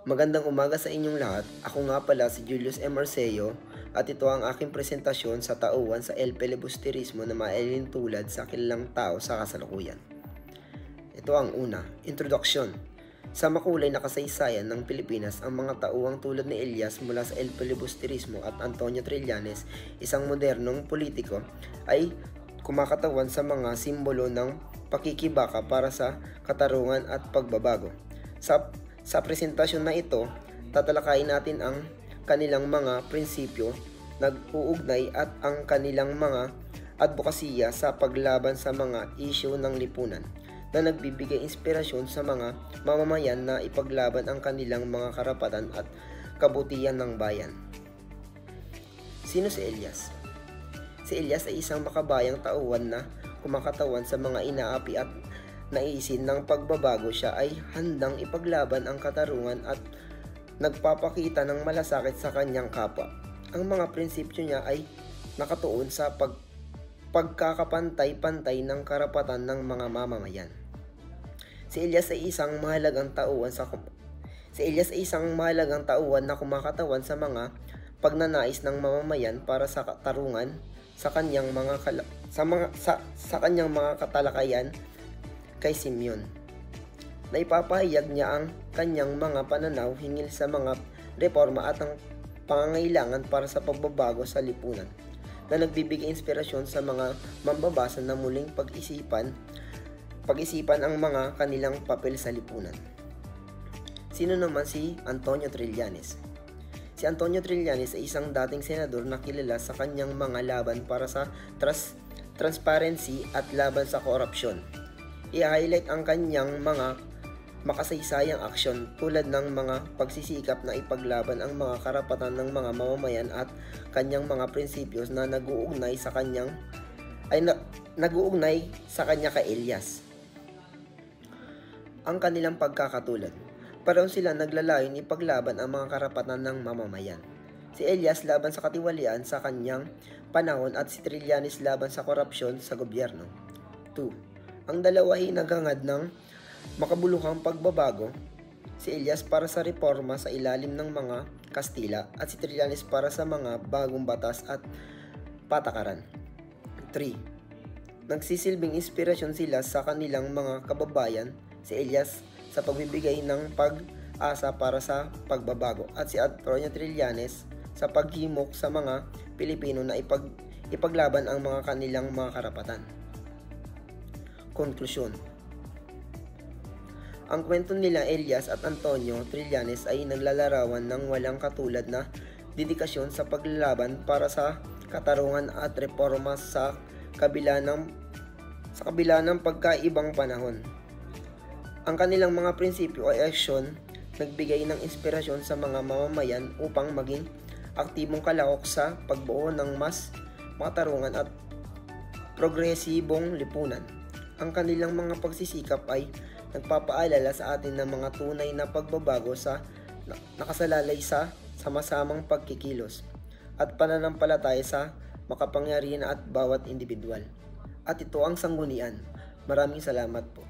Magandang umaga sa inyong lahat. Ako nga pala si Julius M. Arceo at ito ang aking presentasyon sa tauhan sa El Filibusterismo na mailintulad sa kilalang tao sa kasalukuyan. Ito ang una, Introduction. Sa makulay na kasaysayan ng Pilipinas, ang mga tauhang tulad ni Elias mula sa El Filibusterismo at Antonio Trillanes, isang modernong politiko, ay kumakatawan sa mga simbolo ng pakikibaka para sa katarungan at pagbabago. Sa presentasyon na ito, tatalakayin natin ang kanilang mga prinsipyo, nag-uugnay at ang kanilang mga advokasya sa paglaban sa mga isyu ng lipunan na nagbibigay inspirasyon sa mga mamamayan na ipaglaban ang kanilang mga karapatan at kabutihan ng bayan. Sino si Elias? Si Elias ay isang makabayang tauhan na kumakatawan sa mga inaapi at naisin ng pagbabago. Siya ay handang ipaglaban ang katarungan at nagpapakita ng malasakit sa kanyang kapwa. Ang mga prinsipyo niya ay nakatuon sa pagkakapantay-pantay ng karapatan ng mga mamamayan. Si Elias ay isang mahalagang tauhan na kumakatawan sa mga pagnanais ng mamamayan para sa katarungan sa kanyang mga katalakayan kay Simeon. Naipapahayag niya ang kanyang mga pananaw hinggil sa mga reforma at ang pangangailangan para sa pagbabago sa lipunan, na nagbibigay inspirasyon sa mga mambabasa na muling pag-isipan ang mga kanilang papel sa lipunan. Sino naman si Antonio Trillanes? Si Antonio Trillanes ay isang dating senador na kilala sa kanyang mga laban para sa transparency at laban sa korupsyon. I-highlight ang kanyang mga makasaysayang aksyon tulad ng mga pagsisikap na ipaglaban ang mga karapatan ng mga mamamayan at kanyang mga prinsipyos na nag-uugnay sa kanya kay Elias. Ang kanilang pagkakatulad. Pareho sila naglalayon ipaglaban ang mga karapatan ng mamamayan. Si Elias laban sa katiwalian sa kanyang panahon at si Trillanes laban sa korupsyon sa gobyerno. 2. Ang dalawa ay naghangad ng makabuluhang pagbabago. Si Elias para sa reforma sa ilalim ng mga Kastila at si Trillanes para sa mga bagong batas at patakaran. 3. Nagsisilbing inspirasyon sila sa kanilang mga kababayan. Si Elias sa pagbibigay ng pag-asa para sa pagbabago at si Antonio Trillanes sa paghimok sa mga Pilipino na ipaglaban ang mga kanilang mga karapatan. Konklusyon. Ang kwento nila Elias at Antonio Trillanes ay naglalarawan ng walang katulad na dedikasyon sa paglalaban para sa katarungan at reforma sa kabila ng pagkaibang panahon. Ang kanilang mga prinsipyo ay aksyon nagbigay ng inspirasyon sa mga mamamayan upang maging aktibong kalahok sa pagbuo ng mas matarungan at progresibong lipunan. Ang kanilang mga pagsisikap ay nagpapaalala sa atin ng mga tunay na pagbabago sa nakasalalay sa sama-samang pagkikilos at pananampalataya sa makapangyarihan at bawat individual. At ito ang sanggunian. Maraming salamat po.